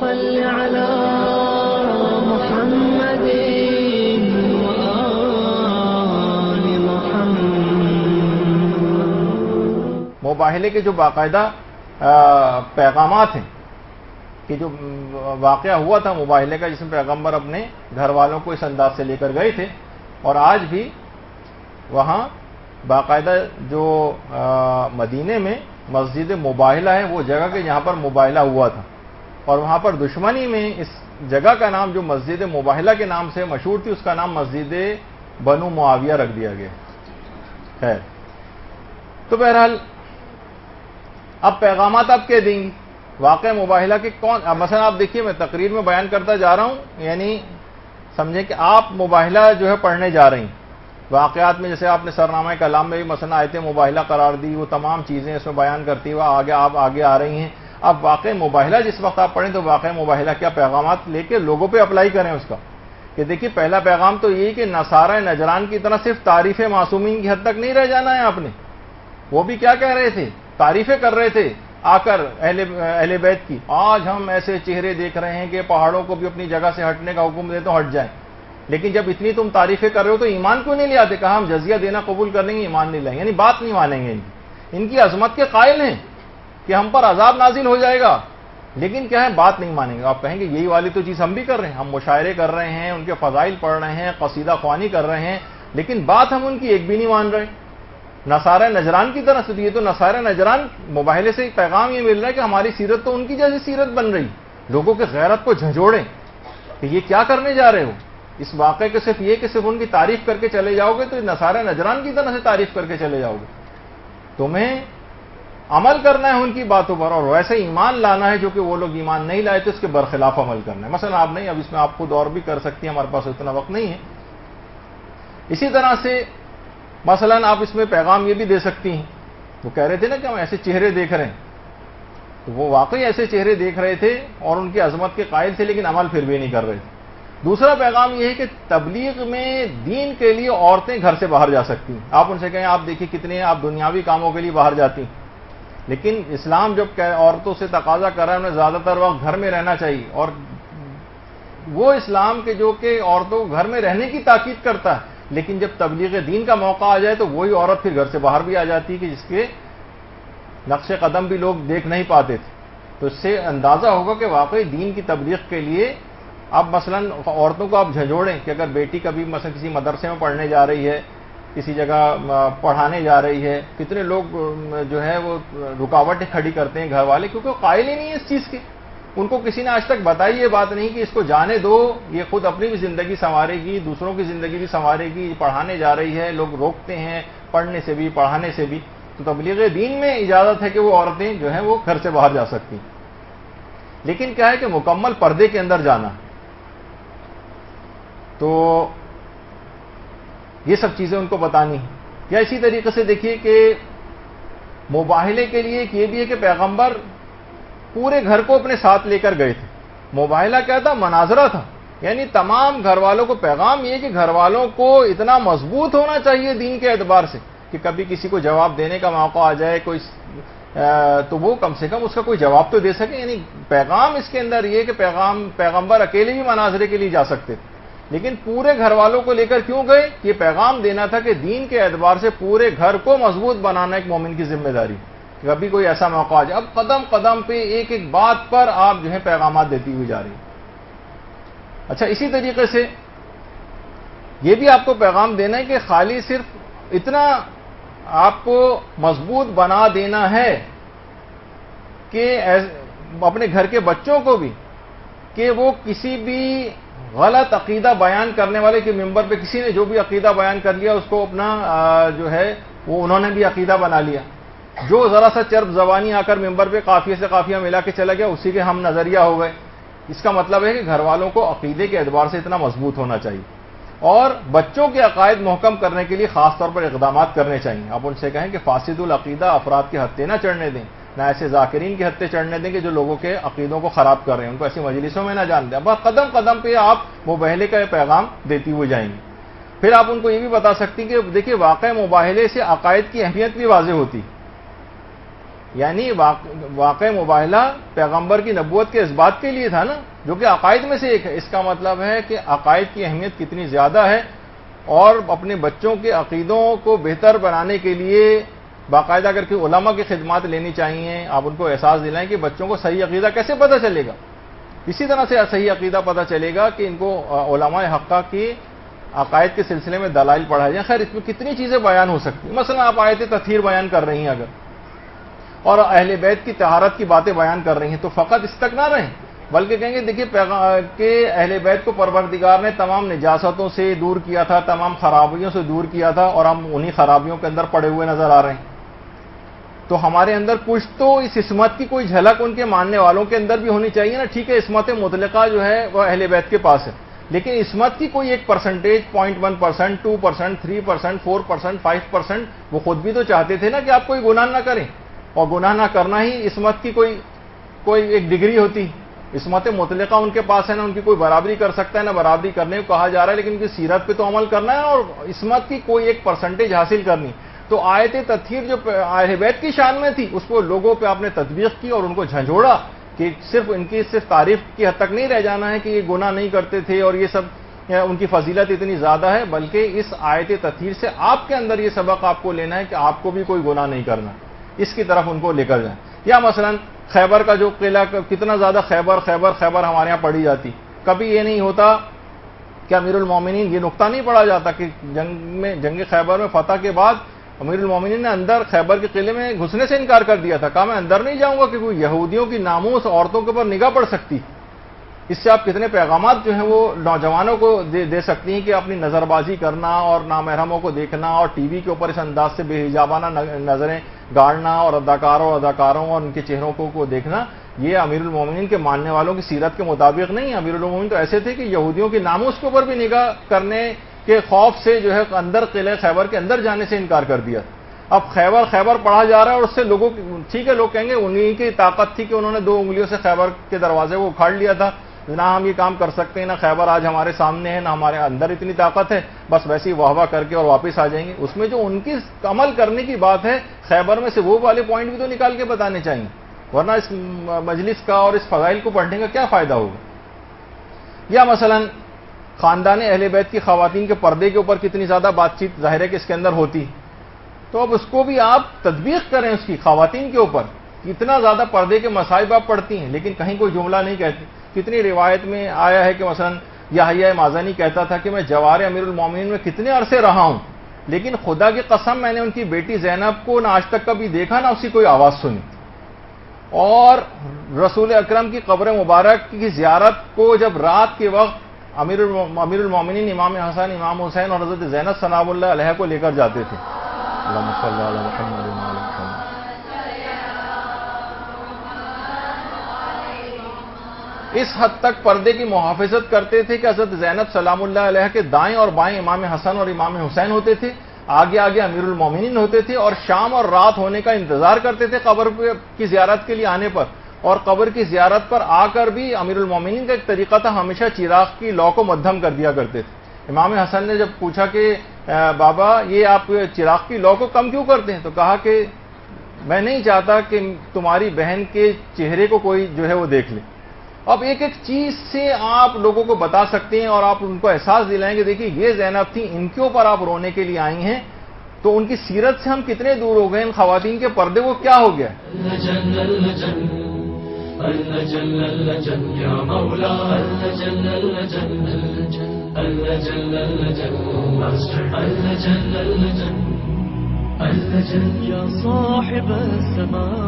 صل على محمد وآل محمد۔ مباہلے کے جو باقاعدہ پیغامات ہیں کہ جو واقعہ ہوا تھا مباہلے کا، جس میں پیغمبر اپنے گھر والوں کو اس انداز سے لے کر گئے تھے، اور آج بھی وہاں باقاعدہ جو مدینے میں مسجد مباہلہ ہے، وہ جگہ کے جہاں پر مباہلہ ہوا تھا، اور وہاں پر دشمنی میں اس جگہ کا نام جو مسجد مباہلہ کے نام سے مشہور تھی، اس کا نام مسجد بنو معاویہ رکھ دیا گیا ہے۔ تو بہرحال اب پیغامات آپ کہہ دیں گی واقع مباہلہ کے کون؟ مثلا آپ دیکھیے، میں تقریر میں بیان کرتا جا رہا ہوں، یعنی سمجھیں کہ آپ مباہلہ جو ہے پڑھنے جا رہی ہیں واقعات میں، جیسے آپ نے سرنامہ کلام میں بھی مثلا آیت مباہلہ قرار دی، وہ تمام چیزیں اس میں بیان کرتی ہوئے آپ آگے آ رہی ہیں۔ اب واقع مباہلہ جس وقت آپ پڑھیں تو واقع مباہلہ کیا پیغامات لے کے لوگوں پہ اپلائی کریں اس کا، کہ دیکھیے پہلا پیغام تو یہی کہ نصارہ نجران کی طرح صرف تعریف معصومین کی حد تک نہیں رہ جانا ہے آپ نے۔ وہ بھی کیا کہہ رہے تھے؟ تعریفیں کر رہے تھے آ کر اہل بیت کی، آج ہم ایسے چہرے دیکھ رہے ہیں کہ پہاڑوں کو بھی اپنی جگہ سے ہٹنے کا حکم دے تو ہٹ جائیں، لیکن جب اتنی تم تعریفیں کر رہے ہو تو ایمان کیوں نہیں لے آتے؟ کہا ہم جزیہ دینا قبول کر لیں گے، ایمان نہیں لائیں گے، یعنی بات نہیں مانیں گے۔ ان کی عظمت کے قائل ہیں کہ ہم پر عذاب نازل ہو جائے گا، لیکن کیا ہے؟ بات نہیں مانیں گے۔ آپ کہیں گے یہی والی تو چیز ہم بھی کر رہے ہیں، ہم مشاعرے کر رہے ہیں، ان کے فضائل پڑھ رہے ہیں، قصیدہ خوانی کر رہے ہیں، لیکن بات ہم ان کی ایک بھی نہیں مان رہے۔ نصارہ نجران کی طرح سے یہ تو نصارہ نجران مباہلے سے پیغام یہ مل رہا ہے کہ ہماری سیرت تو ان کی جیسی سیرت بن رہی، لوگوں کے غیرت کو جھنجھوڑیں کہ یہ کیا کرنے جا رہے ہو۔ اس واقعے کے صرف یہ کہ صرف ان کی تعریف کر کے چلے جاؤ گے تو نصارہ نجران کی طرح سے تعریف کر کے چلے جاؤ گے۔ تمہیں عمل کرنا ہے ان کی باتوں پر، اور ویسے ایمان لانا ہے جو کہ وہ لوگ ایمان نہیں لائے تو اس کے برخلاف عمل کرنا ہے۔ مثلا آپ نہیں، اب اس میں آپ خود اور بھی کر سکتی ہیں، ہمارے پاس اتنا وقت نہیں ہے۔ اسی طرح سے مثلا آپ اس میں پیغام یہ بھی دے سکتی ہیں، وہ کہہ رہے تھے نا کہ ہم ایسے چہرے دیکھ رہے ہیں، تو وہ واقعی ایسے چہرے دیکھ رہے تھے اور ان کی عظمت کے قائل تھے، لیکن عمل پھر بھی نہیں کر رہے تھے۔ دوسرا پیغام یہ ہے کہ تبلیغ میں دین کے لیے عورتیں گھر سے باہر جا سکتی ہیں۔ آپ ان سے کہیں آپ دیکھیے کتنے آپ دنیاوی کاموں کے لیے باہر جاتی ہیں، لیکن اسلام جب عورتوں سے تقاضا کر رہا ہے انہیں زیادہ تر وقت گھر میں رہنا چاہیے، اور وہ اسلام کے جو کہ عورتوں کو گھر میں رہنے کی تاکید کرتا ہے، لیکن جب تبلیغ دین کا موقع آ جائے تو وہی عورت پھر گھر سے باہر بھی آ جاتی ہے کہ جس کے نقش قدم بھی لوگ دیکھ نہیں پاتے تھے۔ تو اس سے اندازہ ہوگا کہ واقعی دین کی تبلیغ کے لیے اب مثلا عورتوں کو آپ جھنجھوڑیں کہ اگر بیٹی کبھی مثلا کسی مدرسے میں پڑھنے جا رہی ہے، کسی جگہ پڑھانے جا رہی ہے، کتنے لوگ جو ہے وہ رکاوٹیں کھڑی کرتے ہیں گھر والے، کیونکہ وہ قائل ہی نہیں ہے اس چیز کے۔ ان کو کسی نے آج تک بتائی یہ بات نہیں کہ اس کو جانے دو، یہ خود اپنی بھی زندگی سنوارے گی، دوسروں کی زندگی بھی سنوارے گی، پڑھانے جا رہی ہے، لوگ روکتے ہیں پڑھنے سے بھی پڑھانے سے بھی۔ تو تبلیغ دین میں اجازت ہے کہ وہ عورتیں جو ہیں وہ گھر سے باہر جا سکتی ہیں، لیکن کیا ہے کہ مکمل پردے کے اندر جانا۔ تو یہ سب چیزیں ان کو بتانی ہیں۔ یا اسی طریقے سے دیکھیے کہ مباہلے کے لیے یہ بھی ہے کہ پیغمبر پورے گھر کو اپنے ساتھ لے کر گئے تھے۔ مباہلہ کیا تھا؟ مناظرہ تھا، یعنی تمام گھر والوں کو پیغام یہ کہ گھر والوں کو اتنا مضبوط ہونا چاہیے دین کے اعتبار سے کہ کبھی کسی کو جواب دینے کا موقع آ جائے کوئی تو وہ کم سے کم اس کا کوئی جواب تو دے سکے۔ یعنی پیغام اس کے اندر یہ کہ پیغمبر اکیلے بھی مناظرے کے لیے جا سکتے تھے، لیکن پورے گھر والوں کو لے کر کیوں گئے؟ یہ پیغام دینا تھا کہ دین کے اعتبار سے پورے گھر کو مضبوط بنانا ایک مومن کی ذمہ داری، کبھی کوئی ایسا موقع آ جائے۔ اب قدم قدم پہ ایک ایک بات پر آپ جو ہے پیغامات دیتی ہوئی جا رہی ہیں۔ اچھا، اسی طریقے سے یہ بھی آپ کو پیغام دینا ہے کہ خالی صرف اتنا آپ کو مضبوط بنا دینا ہے کہ اپنے گھر کے بچوں کو بھی کہ وہ کسی بھی غلط عقیدہ بیان کرنے والے کے ممبر پہ کسی نے جو بھی عقیدہ بیان کر لیا اس کو اپنا جو ہے وہ انہوں نے بھی عقیدہ بنا لیا۔ جو ذرا سا چرب زبانی آ کر ممبر پہ قافیے سے قافیہ ملا کے چلا گیا اسی کے ہم نظریہ ہو گئے۔ اس کا مطلب ہے کہ گھر والوں کو عقیدے کے اعتبار سے اتنا مضبوط ہونا چاہیے، اور بچوں کے عقائد محکم کرنے کے لیے خاص طور پر اقدامات کرنے چاہیے۔ آپ ان سے کہیں کہ فاسد العقیدہ افراد کے ہتھے نہ چڑھنے دیں، نہ ایسے ذاکرین کے ہتھے چڑھنے دیں کہ جو لوگوں کے عقیدوں کو خراب کر رہے ہیں، ان کو ایسی مجلسوں میں نہ جان دیں۔ بس قدم قدم پہ آپ مباہلے کا پیغام دیتی ہوئی جائیں گے۔ پھر آپ ان کو یہ بھی بتا سکتی کہ دیکھیے واقع مباہلے سے عقائد کی اہمیت بھی واضح ہوتی، یعنی واقع مباہلہ پیغمبر کی نبوت کے اس بات کے لیے تھا نا، جو کہ عقائد میں سے ایک ہے۔ اس کا مطلب ہے کہ عقائد کی اہمیت کتنی زیادہ ہے، اور اپنے بچوں کے عقیدوں کو بہتر بنانے کے لیے باقاعدہ کر کے علماء کی خدمات لینی چاہیے۔ آپ ان کو احساس دلائیں کہ بچوں کو صحیح عقیدہ کیسے پتہ چلے گا، اسی طرح سے صحیح عقیدہ پتہ چلے گا کہ ان کو علماء حقہ کی عقائد کے سلسلے میں دلائل پڑھائے جائیں۔ خیر اس میں کتنی چیزیں بیان ہو سکتی ہیں، مثلا آپ آیت تطہیر بیان کر رہی ہیں اگر، اور اہل بیت کی طہارت کی باتیں بیان کر رہی ہیں، تو فقط اس تک نہ رہیں، بلکہ کہیں گے دیکھیے کہ اہل بیت کو پروردگار نے تمام نجاستوں سے دور کیا تھا، تمام خرابیوں سے دور کیا تھا، اور ہم انہی خرابیوں کے اندر پڑے ہوئے نظر آ رہے ہیں۔ تو ہمارے اندر کچھ تو اس عصمت کی کوئی جھلک ان کے ماننے والوں کے اندر بھی ہونی چاہیے نا۔ ٹھیک ہے عصمت مطلقہ جو ہے وہ اہل بیت کے پاس ہے، لیکن عصمت کی کوئی ایک پرسنٹیج 0.1%، 2%، 3%، 4%، 5%، وہ خود بھی تو چاہتے تھے نا کہ آپ کوئی گناہ نہ کریں، اور گناہ نہ کرنا ہی عصمت کی کوئی ایک ڈگری ہوتی۔ عصمت مطلقہ ان کے پاس ہے نا، ان کی کوئی برابری کر سکتا ہے نہ برابری کرنے کو کہا جا رہا ہے، لیکن ان کی سیرت پہ تو عمل کرنا ہے اور عصمت کی کوئی ایک پرسنٹیج حاصل کرنی۔ تو آیت تطہیر جو اہل بیت کی شان میں تھی، اس کو لوگوں پہ آپ نے تطبیق کی اور ان کو جھنجھوڑا کہ صرف ان کی صرف تعریف کی حد تک نہیں رہ جانا ہے کہ یہ گناہ نہیں کرتے تھے اور یہ سب ان کی فضیلت اتنی زیادہ ہے، بلکہ اس آیت تطہیر سے آپ کے اندر یہ سبق آپ کو لینا ہے کہ آپ کو بھی کوئی گناہ نہیں کرنا، اس کی طرف ان کو لے کر جائیں۔ یا مثلا خیبر کا جو قلعہ، کتنا زیادہ خیبر ہمارے یہاں پڑھی جاتی، کبھی یہ نہیں ہوتا کہ امیر المومنین، یہ نقطہ نہیں پڑھا جاتا کہ جنگ خیبر میں فتح کے بعد امیر المومنین نے اندر خیبر کے قلعے میں گھسنے سے انکار کر دیا تھا، کہا میں اندر نہیں جاؤں گا کہ کوئی یہودیوں کی ناموس عورتوں کے اوپر نگاہ پڑ سکتی۔ اس سے آپ کتنے پیغامات جو ہیں وہ نوجوانوں کو دے سکتی ہیں کہ اپنی نظر بازی کرنا اور نامحرموں کو دیکھنا اور ٹی وی کے اوپر اس انداز سے بے حجابانہ نظریں گاڑنا اور اداکاروں اور ان کے چہروں کو دیکھنا، یہ امیر المومنین کے ماننے والوں کی سیرت کے مطابق نہیں۔ امیر المومنین تو ایسے تھے کہ یہودیوں کی ناموس کے اوپر بھی نگاہ کرنے کے خوف سے جو ہے اندر قلعہ خیبر کے اندر جانے سے انکار کر دیا۔ اب خیبر پڑھا جا رہا ہے اور اس سے لوگوں، ٹھیک ہے لوگ کہیں گے انہی کی طاقت تھی کہ انہوں نے 2 انگلیوں سے خیبر کے دروازے کو اکھاڑ لیا تھا، نہ ہم یہ کام کر سکتے ہیں، نہ خیبر آج ہمارے سامنے ہے، نہ ہمارے اندر اتنی طاقت ہے، بس ویسے ہی واہ کر کے اور واپس آ جائیں گے۔ اس میں جو ان کی عمل کرنے کی بات ہے، خیبر میں سے وہ والے پوائنٹ بھی تو نکال کے بتانے چاہیے، ورنہ اس مجلس کا اور اس فضائل کو پڑھنے کا کیا فائدہ ہوگا۔ یا مثلا خاندان اہل بیت کی خواتین کے پردے کے اوپر کتنی زیادہ بات چیت ظاہر ہے کہ اس کے اندر ہوتی، تو اب اس کو بھی آپ تطبیق کریں، اس کی خواتین کے اوپر کتنا زیادہ پردے کے مصائب آپ پڑھتی ہیں لیکن کہیں کوئی جملہ نہیں کہتی۔ کتنی روایت میں آیا ہے کہ مثلا یحییٰ مازنی کہتا تھا کہ میں جوار امیر المومنین میں کتنے عرصے رہا ہوں، لیکن خدا کی قسم میں نے ان کی بیٹی زینب کو نہ آج تک کبھی دیکھا نہ اس کی کوئی آواز سنی۔ اور رسول اکرم کی قبر مبارک کی زیارت کو جب رات کے وقت امیر المومنین امام حسن، امام حسین اور حضرت زینب سلام اللہ علیہ کو لے کر جاتے تھے، اللہم صلی علی محمد و علی محمد، اس حد تک پردے کی محافظت کرتے تھے کہ حضرت زینب سلام اللہ علیہ کے دائیں اور بائیں امام حسن اور امام حسین ہوتے تھے، آگے امیر المومنین ہوتے تھے، اور شام اور رات ہونے کا انتظار کرتے تھے قبر کی زیارت کے لیے آنے پر، اور قبر کی زیارت پر آ کر بھی امیر المومنین کا ایک طریقہ تھا، ہمیشہ چراغ کی لو کو مدھم کر دیا کرتے تھے۔ امام حسن نے جب پوچھا کہ بابا یہ آپ چراغ کی لو کو کم کیوں کرتے ہیں، تو کہا کہ میں نہیں چاہتا کہ تمہاری بہن کے چہرے کو کوئی جو ہے وہ دیکھ لے۔ اب ایک چیز سے آپ لوگوں کو بتا سکتے ہیں اور آپ ان کو احساس دلائیں گے دیکھیے یہ زینب تھی، ان کے اوپر آپ رونے کے لیے آئی ہیں، تو ان کی سیرت سے ہم کتنے دور ہو گئے، ان خواتین کے پردے وہ کیا ہو گیا۔ يا صاحب السماء